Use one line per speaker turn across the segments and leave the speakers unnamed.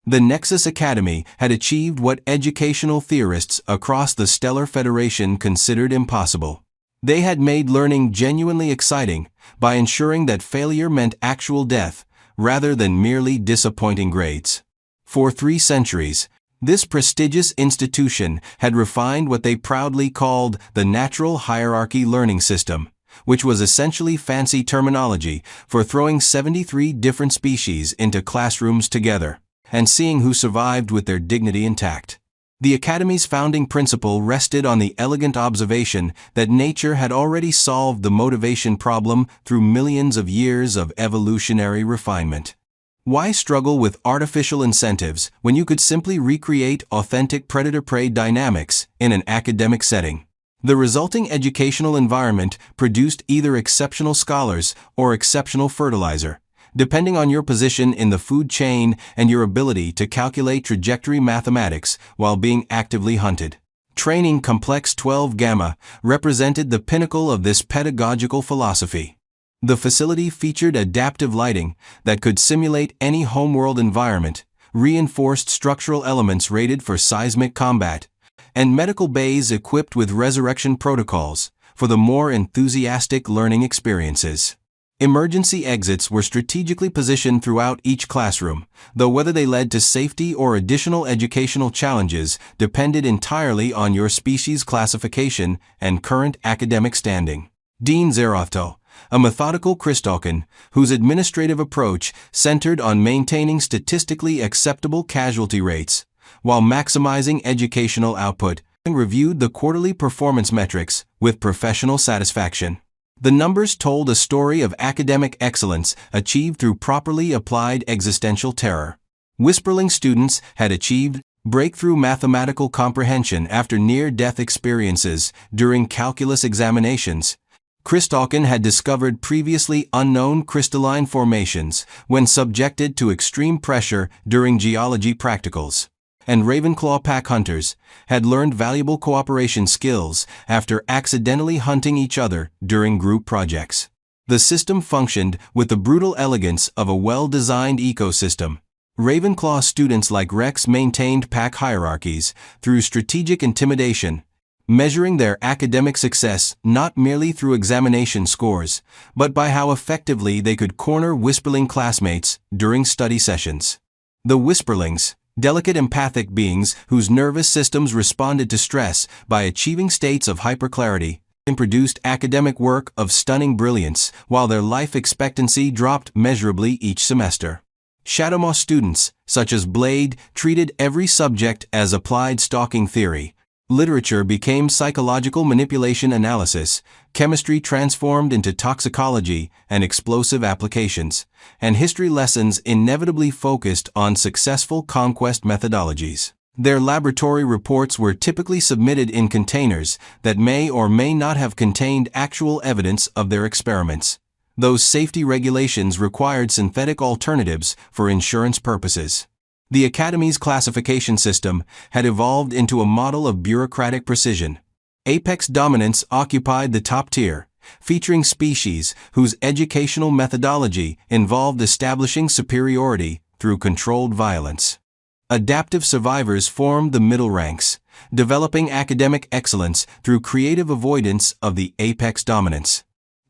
The Nexus Academy had achieved what educational theorists across the Stellar Federation considered impossible. They had made learning genuinely exciting by ensuring that failure meant actual death, rather than merely disappointing grades. For 3 centuries, this prestigious institution had refined what they proudly called the natural hierarchy learning system, which was essentially fancy terminology for throwing 73 different species into classrooms together and seeing who survived with their dignity intact. The Academy's founding principle rested on the elegant observation that nature had already solved the motivation problem through millions of years of evolutionary refinement. Why struggle with artificial incentives when you could simply recreate authentic predator-prey dynamics in an academic setting? The resulting educational environment produced either exceptional scholars or exceptional fertilizer, depending on your position in the food chain and your ability to calculate trajectory mathematics while being actively hunted. Training Complex 12 Gamma represented the pinnacle of this pedagogical philosophy. The facility featured adaptive lighting that could simulate any homeworld environment, reinforced structural elements rated for seismic combat, and medical bays equipped with resurrection protocols for the more enthusiastic learning experiences. Emergency exits were strategically positioned throughout each classroom, though whether they led to safety or additional educational challenges depended entirely on your species classification and current academic standing. Dean Zerothto, a methodical Christalkin whose administrative approach centered on maintaining statistically acceptable casualty rates while maximizing educational output, reviewed the quarterly performance metrics with professional satisfaction. The numbers told a story of academic excellence achieved through properly applied existential terror. Whisperling students had achieved breakthrough mathematical comprehension after near-death experiences during calculus examinations. Christalkin had discovered previously unknown crystalline formations when subjected to extreme pressure during geology practicals. And Ravenclaw pack hunters had learned valuable cooperation skills after accidentally hunting each other during group projects. The system functioned with the brutal elegance of a well-designed ecosystem. Ravenclaw students like Rex maintained pack hierarchies through strategic intimidation, measuring their academic success not merely through examination scores, but by how effectively they could corner Whisperling classmates during study sessions. The Whisperlings, delicate empathic beings whose nervous systems responded to stress by achieving states of hyperclarity, produced academic work of stunning brilliance while their life expectancy dropped measurably each semester. Shadowmaw students, such as Blade, treated every subject as applied stalking theory. Literature became psychological manipulation analysis, chemistry transformed into toxicology and explosive applications, and history lessons inevitably focused on successful conquest methodologies. Their laboratory reports were typically submitted in containers that may or may not have contained actual evidence of their experiments. Those safety regulations required synthetic alternatives for insurance purposes. The Academy's classification system had evolved into a model of bureaucratic precision. Apex dominance occupied the top tier, featuring species whose educational methodology involved establishing superiority through controlled violence. Adaptive survivors formed the middle ranks, developing academic excellence through creative avoidance of the apex dominance.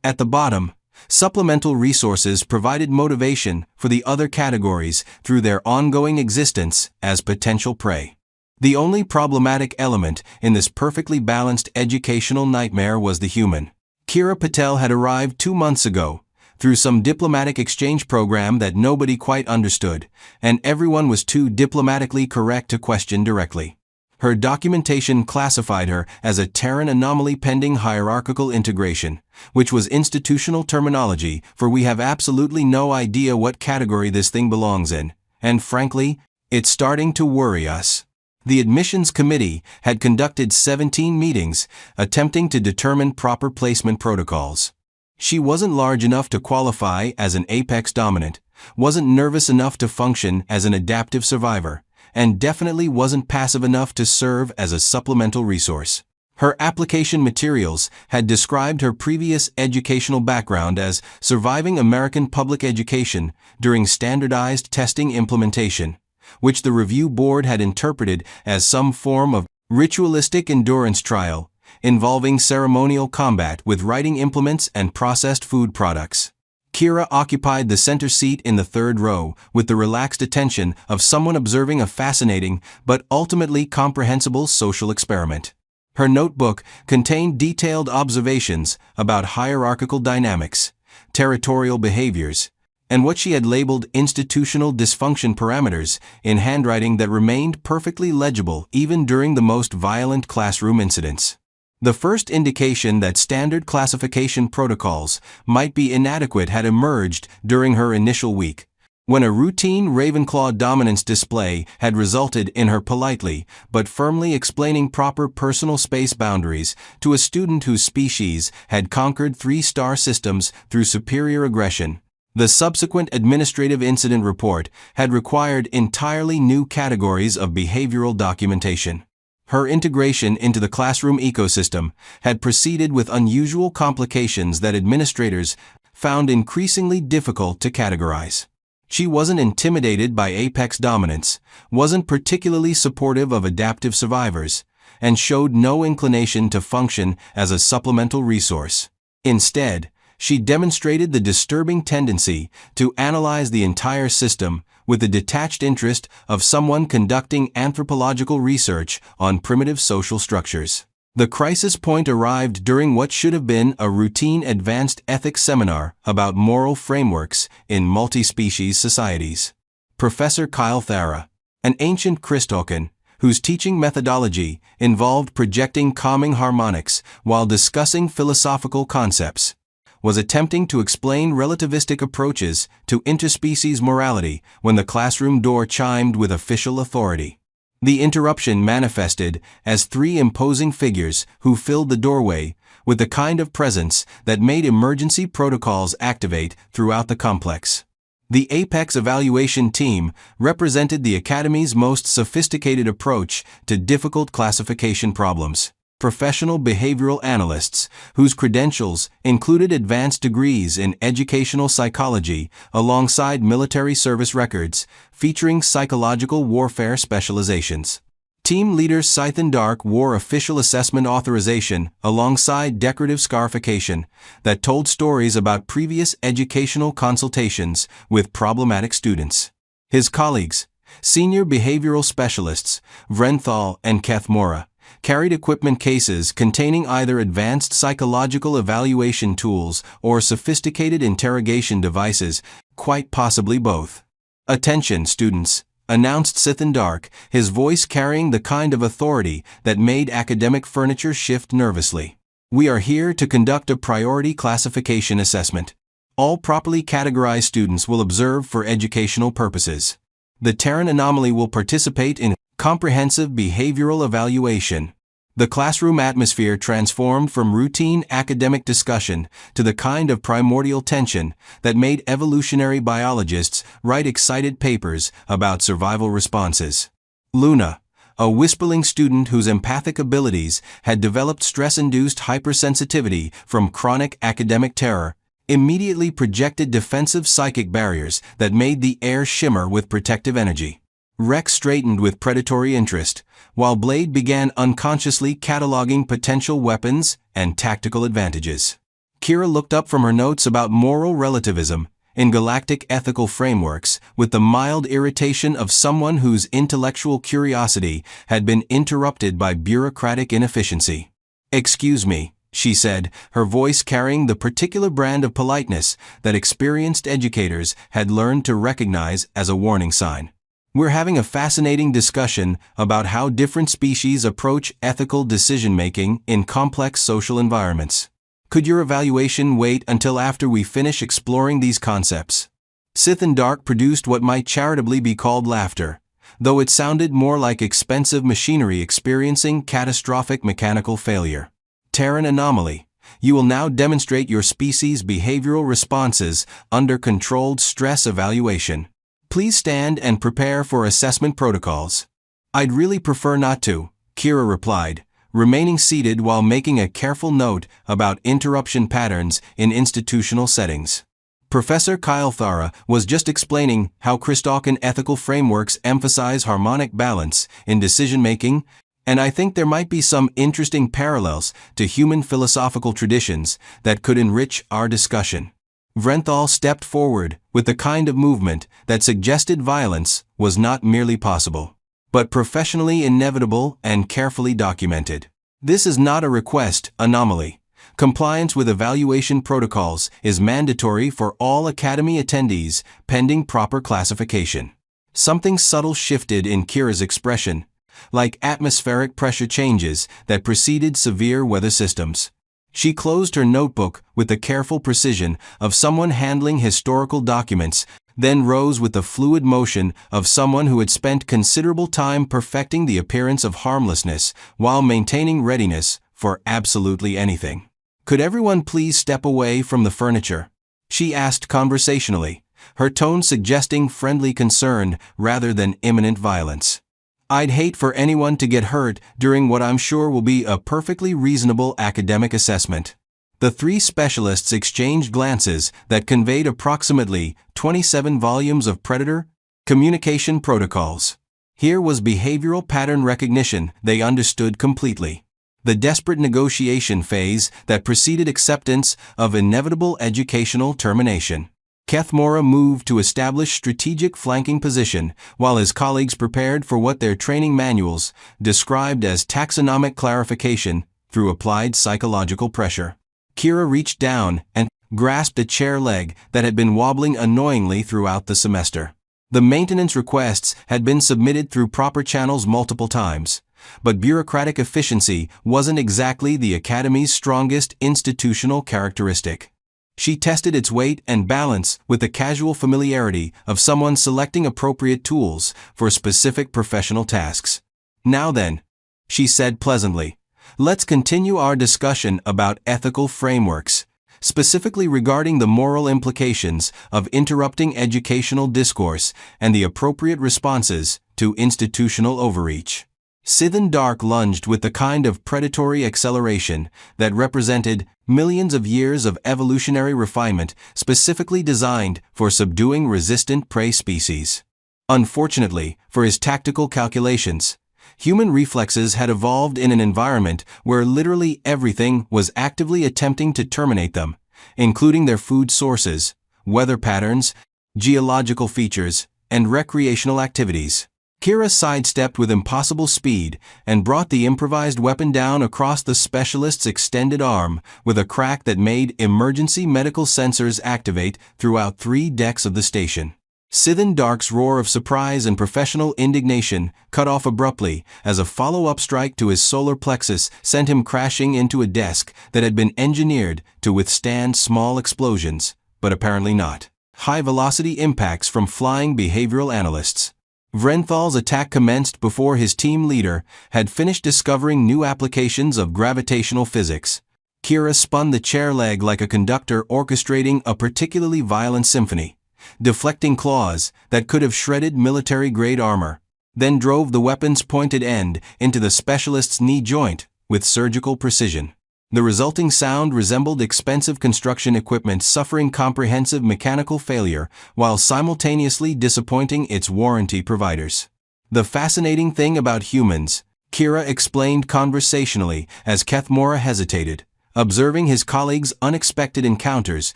At the bottom, supplemental resources provided motivation for the other categories through their ongoing existence as potential prey. The only problematic element in this perfectly balanced educational nightmare was the human. Kira Patel had arrived 2 months ago, through some diplomatic exchange program that nobody quite understood, and everyone was too diplomatically correct to question directly. Her documentation classified her as a Terran anomaly pending hierarchical integration, which was institutional terminology for we have absolutely no idea what category this thing belongs in, and frankly, it's starting to worry us. The admissions committee had conducted 17 meetings attempting to determine proper placement protocols. She wasn't large enough to qualify as an apex dominant, wasn't nervous enough to function as an adaptive survivor, and definitely wasn't passive enough to serve as a supplemental resource. Her application materials had described her previous educational background as surviving American public education during standardized testing implementation, which the review board had interpreted as some form of ritualistic endurance trial, involving ceremonial combat with writing implements and processed food products. Kira occupied the center seat in the third row, with the relaxed attention of someone observing a fascinating but ultimately comprehensible social experiment. Her notebook contained detailed observations about hierarchical dynamics, territorial behaviors, and what she had labeled institutional dysfunction parameters in handwriting that remained perfectly legible even during the most violent classroom incidents. The first indication that standard classification protocols might be inadequate had emerged during her initial week, when a routine Ravenclaw dominance display had resulted in her politely but firmly explaining proper personal space boundaries to a student whose species had conquered 3-star systems through superior aggression. The subsequent administrative incident report had required entirely new categories of behavioral documentation. Her integration into the classroom ecosystem had proceeded with unusual complications that administrators found increasingly difficult to categorize. She wasn't intimidated by apex dominance, wasn't particularly supportive of adaptive survivors, and showed no inclination to function as a supplemental resource. Instead, she demonstrated the disturbing tendency to analyze the entire system with the detached interest of someone conducting anthropological research on primitive social structures. The crisis point arrived during what should have been a routine advanced ethics seminar about moral frameworks in multi-species societies. Professor Kyle Thara, an ancient Christokan, whose teaching methodology involved projecting calming harmonics while discussing philosophical concepts, was attempting to explain relativistic approaches to interspecies morality when the classroom door chimed with official authority. The interruption manifested as 3 imposing figures who filled the doorway with the kind of presence that made emergency protocols activate throughout the complex. The Apex Evaluation Team represented the Academy's most sophisticated approach to difficult classification problems. Professional behavioral analysts, whose credentials included advanced degrees in educational psychology alongside military service records, featuring psychological warfare specializations. Team leader Scythen Dark wore official assessment authorization alongside decorative scarification that told stories about previous educational consultations with problematic students. His colleagues, senior behavioral specialists, Vrenthal and Keth Mora, carried equipment cases containing either advanced psychological evaluation tools or sophisticated interrogation devices, quite possibly both. "Attention, students," announced Scythen Dark, his voice carrying the kind of authority that made academic furniture shift nervously. "We are here to conduct a priority classification assessment. All properly categorized students will observe for educational purposes. The Terran anomaly will participate in comprehensive behavioral evaluation." The classroom atmosphere transformed from routine academic discussion to the kind of primordial tension that made evolutionary biologists write excited papers about survival responses. Luna, a whisperling student whose empathic abilities had developed stress-induced hypersensitivity from chronic academic terror, immediately projected defensive psychic barriers that made the air shimmer with protective energy. Rex straightened with predatory interest, while Blade began unconsciously cataloging potential weapons and tactical advantages. Kira looked up from her notes about moral relativism in galactic ethical frameworks with the mild irritation of someone whose intellectual curiosity had been interrupted by bureaucratic inefficiency. "Excuse me," she said, her voice carrying the particular brand of politeness that experienced educators had learned to recognize as a warning sign. "We're having a fascinating discussion about how different species approach ethical decision-making in complex social environments. Could your evaluation wait until after we finish exploring these concepts?" Scythen Dark produced what might charitably be called laughter, though it sounded more like expensive machinery experiencing catastrophic mechanical failure. "Terran anomaly. You will now demonstrate your species' behavioral responses under controlled stress evaluation. Please stand and prepare for assessment protocols." "I'd really prefer not to," Kira replied, remaining seated while making a careful note about interruption patterns in institutional settings. Professor Kyle Thara was just explaining how Christokan ethical frameworks emphasize harmonic balance in decision-making, and I think there might be some interesting parallels to human philosophical traditions that could enrich our discussion. Vrenthal stepped forward with the kind of movement that suggested violence was not merely possible, but professionally inevitable and carefully documented. This is not a request anomaly. Compliance with evaluation protocols is mandatory for all Academy attendees pending proper classification. Something subtle shifted in Kira's expression, like atmospheric pressure changes that preceded severe weather systems. She closed her notebook with the careful precision of someone handling historical documents, then rose with the fluid motion of someone who had spent considerable time perfecting the appearance of harmlessness while maintaining readiness for absolutely anything. "Could everyone please step away from the furniture?" she asked conversationally, her tone suggesting friendly concern rather than imminent violence. "I'd hate for anyone to get hurt during what I'm sure will be a perfectly reasonable academic assessment." The three specialists exchanged glances that conveyed approximately 27 volumes of predator communication protocols. Here was behavioral pattern recognition they understood completely. The desperate negotiation phase that preceded acceptance of inevitable educational termination. Kethmora moved to establish strategic flanking position while his colleagues prepared for what their training manuals described as taxonomic clarification through applied psychological pressure. Kira reached down and grasped a chair leg that had been wobbling annoyingly throughout the semester. The maintenance requests had been submitted through proper channels multiple times, but bureaucratic efficiency wasn't exactly the Academy's strongest institutional characteristic. She tested its weight and balance with the casual familiarity of someone selecting appropriate tools for specific professional tasks. "Now then," she said pleasantly, "let's continue our discussion about ethical frameworks, specifically regarding the moral implications of interrupting educational discourse and the appropriate responses to institutional overreach." Scythian Dark lunged with the kind of predatory acceleration that represented millions of years of evolutionary refinement specifically designed for subduing resistant prey species. Unfortunately, for his tactical calculations, human reflexes had evolved in an environment where literally everything was actively attempting to terminate them, including their food sources, weather patterns, geological features, and recreational activities. Kira sidestepped with impossible speed and brought the improvised weapon down across the specialist's extended arm with a crack that made emergency medical sensors activate throughout 3 decks of the station. Scythian Dark's roar of surprise and professional indignation cut off abruptly as a follow-up strike to his solar plexus sent him crashing into a desk that had been engineered to withstand small explosions, but apparently not high-velocity impacts from flying behavioral analysts. Vrenthal's attack commenced before his team leader had finished discovering new applications of gravitational physics. Kira spun the chair leg like a conductor orchestrating a particularly violent symphony, deflecting claws that could have shredded military-grade armor, then drove the weapon's pointed end into the specialist's knee joint with surgical precision. The resulting sound resembled expensive construction equipment suffering comprehensive mechanical failure while simultaneously disappointing its warranty providers. "The fascinating thing about humans," Kira explained conversationally as Kethmora hesitated, observing his colleagues' unexpected encounters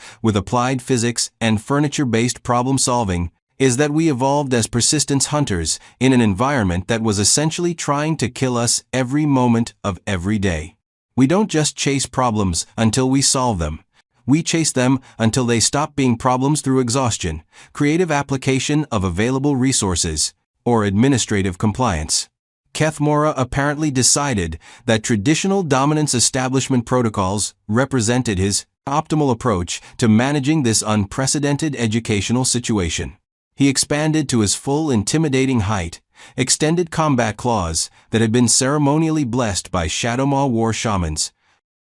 with applied physics and furniture-based problem-solving, "is that we evolved as persistence hunters in an environment that was essentially trying to kill us every moment of every day. We don't just chase problems until we solve them. We chase them until they stop being problems through exhaustion, creative application of available resources, or administrative compliance." Kethmora apparently decided that traditional dominance establishment protocols represented his optimal approach to managing this unprecedented educational situation. He expanded to his full intimidating height, extended combat claws that had been ceremonially blessed by Shadowmaw war shamans,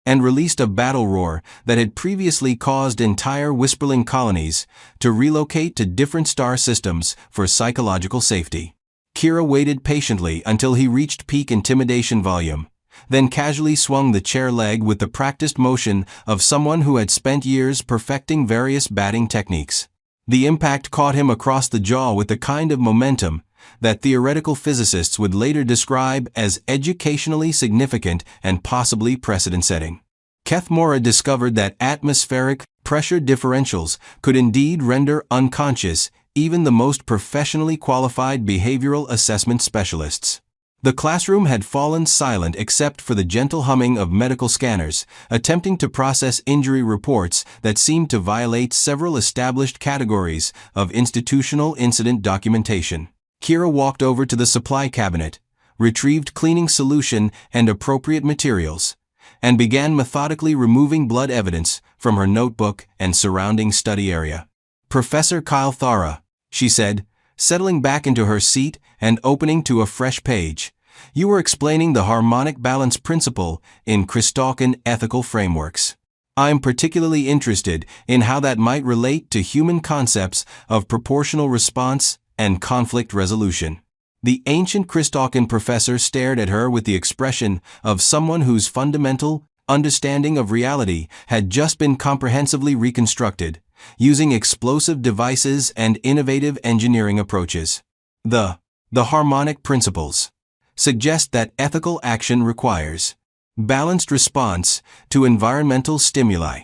and released a battle roar that had previously caused entire Whisperling colonies to relocate to different star systems for psychological safety. Kira waited patiently until he reached peak intimidation volume, then casually swung the chair leg with the practiced motion of someone who had spent years perfecting various batting techniques. The impact caught him across the jaw with the kind of momentum that theoretical physicists would later describe as educationally significant and possibly precedent-setting. Keith Moore discovered that atmospheric pressure differentials could indeed render unconscious even the most professionally qualified behavioral assessment specialists. The classroom had fallen silent except for the gentle humming of medical scanners, attempting to process injury reports that seemed to violate several established categories of institutional incident documentation. Kira walked over to the supply cabinet, retrieved cleaning solution and appropriate materials, and began methodically removing blood evidence from her notebook and surrounding study area. "Professor Kyle Thara," she said, settling back into her seat and opening to a fresh page, "you were explaining the harmonic balance principle in Christokan ethical frameworks. I'm particularly interested in how that might relate to human concepts of proportional response and conflict resolution." The ancient Christokan professor stared at her with the expression of someone whose fundamental understanding of reality had just been comprehensively reconstructed, using explosive devices and innovative engineering approaches. The harmonic principles suggest that ethical action requires balanced response to environmental stimuli.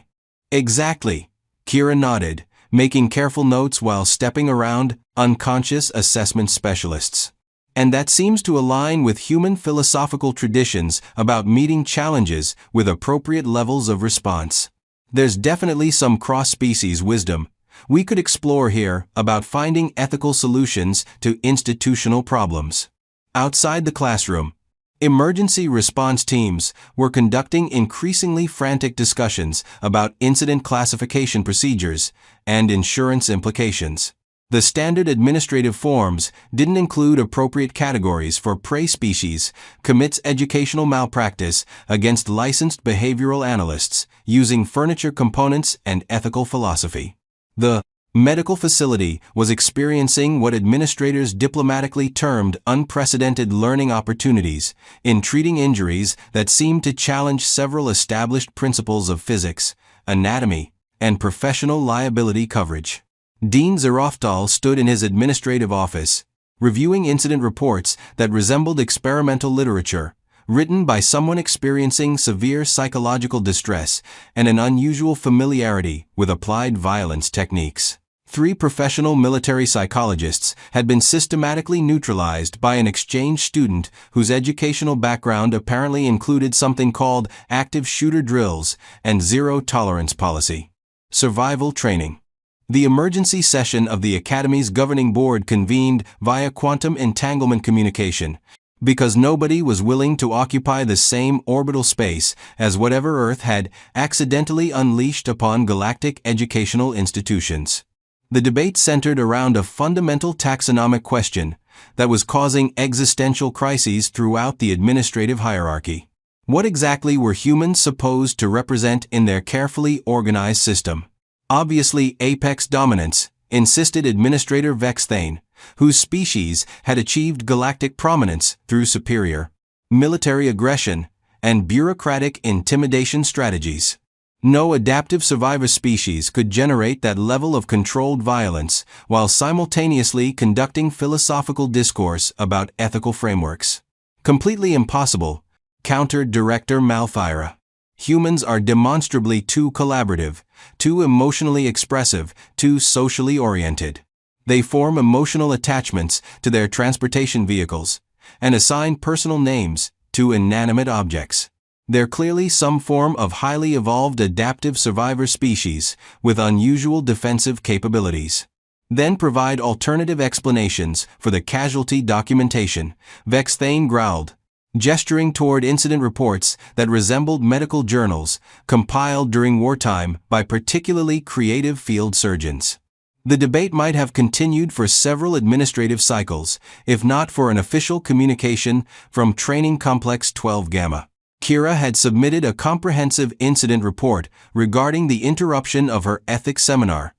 Exactly, Kira nodded, making careful notes while stepping around unconscious assessment specialists. And that seems to align with human philosophical traditions about meeting challenges with appropriate levels of response. There's definitely some cross-species wisdom we could explore here about finding ethical solutions to institutional problems. Outside the classroom, emergency response teams were conducting increasingly frantic discussions about incident classification procedures and insurance implications. The standard administrative forms didn't include appropriate categories for prey species, commits educational malpractice against licensed behavioral analysts using furniture components and ethical philosophy. The medical facility was experiencing what administrators diplomatically termed unprecedented learning opportunities in treating injuries that seemed to challenge several established principles of physics, anatomy, and professional liability coverage. Dean Zeroftal stood in his administrative office, reviewing incident reports that resembled experimental literature, written by someone experiencing severe psychological distress and an unusual familiarity with applied violence techniques. 3 professional military psychologists had been systematically neutralized by an exchange student whose educational background apparently included something called active shooter drills and zero-tolerance policy. Survival training. The emergency session of the Academy's governing board convened via quantum entanglement communication, because nobody was willing to occupy the same orbital space as whatever Earth had accidentally unleashed upon galactic educational institutions. The debate centered around a fundamental taxonomic question that was causing existential crises throughout the administrative hierarchy. What exactly were humans supposed to represent in their carefully organized system? Obviously apex dominance, insisted Administrator Vexthane, whose species had achieved galactic prominence through superior military aggression and bureaucratic intimidation strategies. No adaptive survivor species could generate that level of controlled violence while simultaneously conducting philosophical discourse about ethical frameworks. Completely impossible, countered Director Malthyra. Humans are demonstrably too collaborative, too emotionally expressive, too socially oriented. They form emotional attachments to their transportation vehicles and assign personal names to inanimate objects. They're clearly some form of highly evolved adaptive survivor species with unusual defensive capabilities. Then provide alternative explanations for the casualty documentation, Vexthane growled, gesturing toward incident reports that resembled medical journals compiled during wartime by particularly creative field surgeons. The debate might have continued for several administrative cycles, if not for an official communication from Training Complex 12 Gamma. Kira had submitted a comprehensive incident report regarding the interruption of her ethics seminar,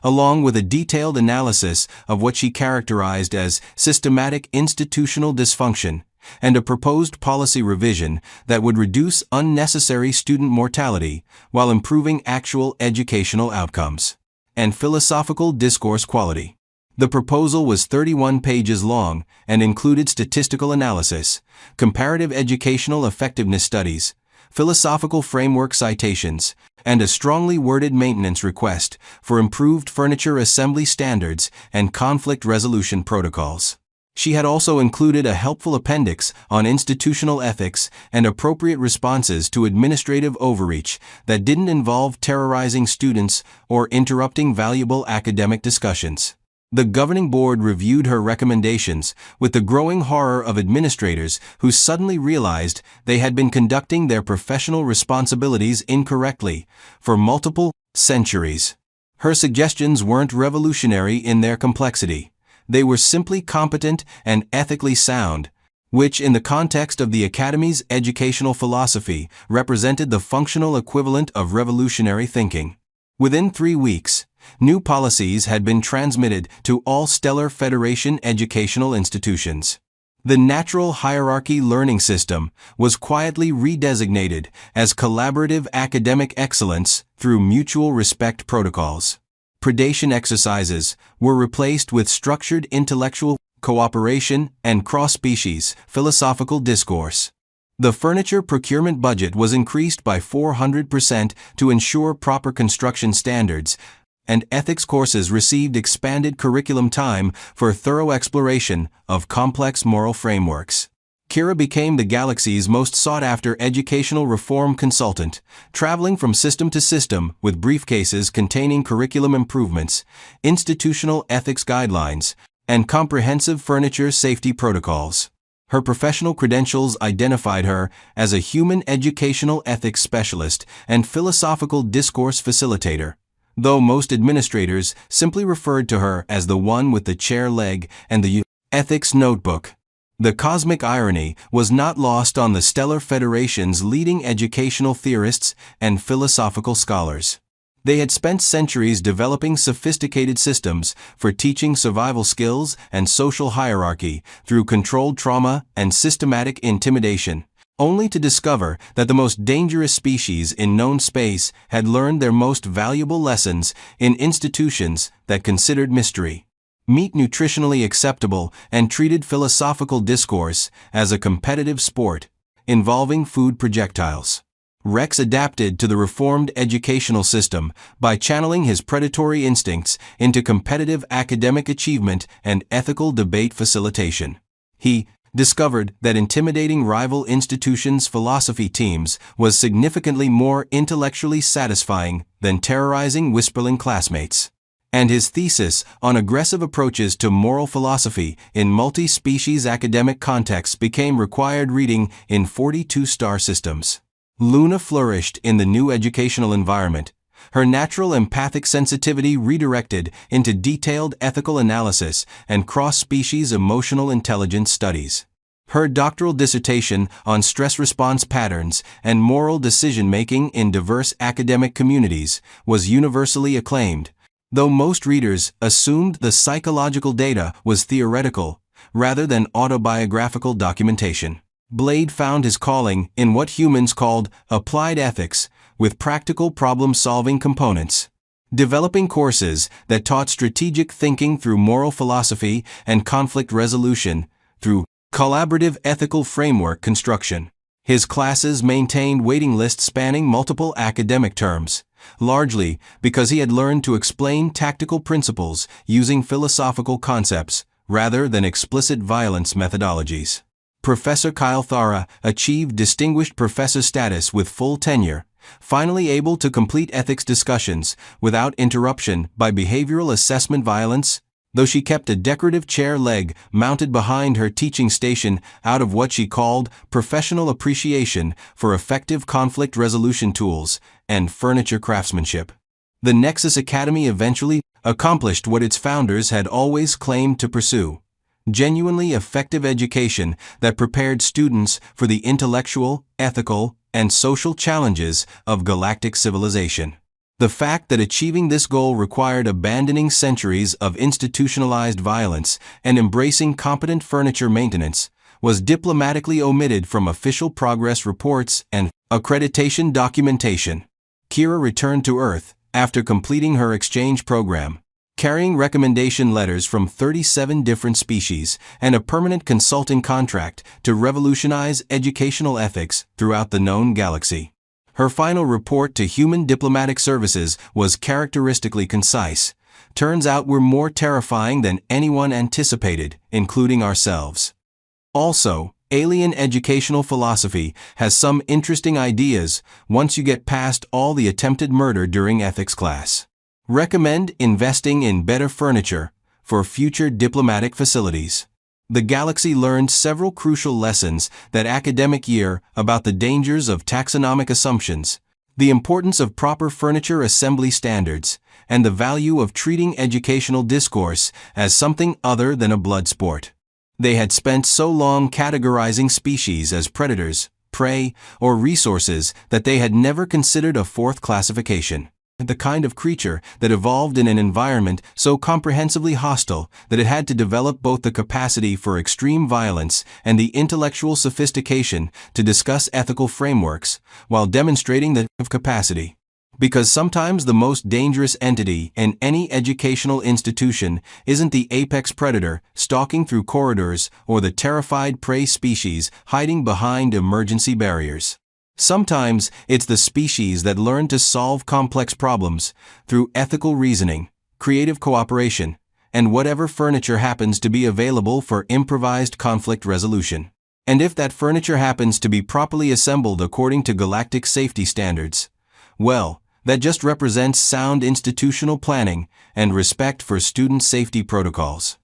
along with a detailed analysis of what she characterized as systematic institutional dysfunction and a proposed policy revision that would reduce unnecessary student mortality while improving actual educational outcomes and philosophical discourse quality. The proposal was 31 pages long and included statistical analysis, comparative educational effectiveness studies, philosophical framework citations, and a strongly worded maintenance request for improved furniture assembly standards and conflict resolution protocols. She had also included a helpful appendix on institutional ethics and appropriate responses to administrative overreach that didn't involve terrorizing students or interrupting valuable academic discussions. The governing board reviewed her recommendations with the growing horror of administrators who suddenly realized they had been conducting their professional responsibilities incorrectly for multiple centuries. Her suggestions weren't revolutionary in their complexity. They were simply competent and ethically sound, which in the context of the Academy's educational philosophy represented the functional equivalent of revolutionary thinking. Within 3 weeks, new policies had been transmitted to all Stellar Federation educational institutions. The natural hierarchy learning system was quietly redesignated as collaborative academic excellence through mutual respect protocols. Predation exercises were replaced with structured intellectual cooperation and cross-species philosophical discourse. The furniture procurement budget was increased by 400% to ensure proper construction standards, and ethics courses received expanded curriculum time for thorough exploration of complex moral frameworks. Kira became the galaxy's most sought-after educational reform consultant, traveling from system to system with briefcases containing curriculum improvements, institutional ethics guidelines, and comprehensive furniture safety protocols. Her professional credentials identified her as a human educational ethics specialist and philosophical discourse facilitator, though most administrators simply referred to her as the one with the chair leg and the ethics notebook. The cosmic irony was not lost on the Stellar Federation's leading educational theorists and philosophical scholars. They had spent centuries developing sophisticated systems for teaching survival skills and social hierarchy through controlled trauma and systematic intimidation, only to discover that the most dangerous species in known space had learned their most valuable lessons in institutions that considered mystery, meat nutritionally acceptable, and treated philosophical discourse as a competitive sport involving food projectiles. Rex adapted to the reformed educational system by channeling his predatory instincts into competitive academic achievement and ethical debate facilitation. He discovered that intimidating rival institutions' philosophy teams was significantly more intellectually satisfying than terrorizing Whisperling classmates. And his thesis on aggressive approaches to moral philosophy in multi-species academic contexts became required reading in 42-star systems. Luna flourished in the new educational environment, her natural empathic sensitivity redirected into detailed ethical analysis and cross-species emotional intelligence studies. Her doctoral dissertation on stress response patterns and moral decision-making in diverse academic communities was universally acclaimed, though most readers assumed the psychological data was theoretical rather than autobiographical documentation. Blade found his calling in what humans called applied ethics, with practical problem-solving components. Developing courses that taught strategic thinking through moral philosophy and conflict resolution through collaborative ethical framework construction. His classes maintained waiting lists spanning multiple academic terms, largely because he had learned to explain tactical principles using philosophical concepts rather than explicit violence methodologies. Professor Kyle Thara achieved distinguished professor status with full tenure, finally able to complete ethics discussions without interruption by behavioral assessment violence, though she kept a decorative chair leg mounted behind her teaching station out of what she called professional appreciation for effective conflict resolution tools and furniture craftsmanship. The Nexus Academy eventually accomplished what its founders had always claimed to pursue: genuinely effective education that prepared students for the intellectual, ethical, and social challenges of galactic civilization. The fact that achieving this goal required abandoning centuries of institutionalized violence and embracing competent furniture maintenance was diplomatically omitted from official progress reports and accreditation documentation. Kira returned to Earth after completing her exchange program, carrying recommendation letters from 37 different species and a permanent consulting contract to revolutionize educational ethics throughout the known galaxy. Her final report to Human Diplomatic Services was characteristically concise. Turns out we're more terrifying than anyone anticipated, including ourselves. Also, alien educational philosophy has some interesting ideas once you get past all the attempted murder during ethics class. Recommend investing in better furniture for future diplomatic facilities. The galaxy learned several crucial lessons that academic year about the dangers of taxonomic assumptions, the importance of proper furniture assembly standards, and the value of treating educational discourse as something other than a blood sport. They had spent so long categorizing species as predators, prey, or resources that they had never considered a fourth classification. The kind of creature that evolved in an environment so comprehensively hostile that it had to develop both the capacity for extreme violence and the intellectual sophistication to discuss ethical frameworks, while demonstrating that capacity. Because sometimes the most dangerous entity in any educational institution isn't the apex predator stalking through corridors or the terrified prey species hiding behind emergency barriers. Sometimes it's the species that learn to solve complex problems through ethical reasoning, creative cooperation, and whatever furniture happens to be available for improvised conflict resolution. And if that furniture happens to be properly assembled according to galactic safety standards, well, that just represents sound institutional planning and respect for student safety protocols.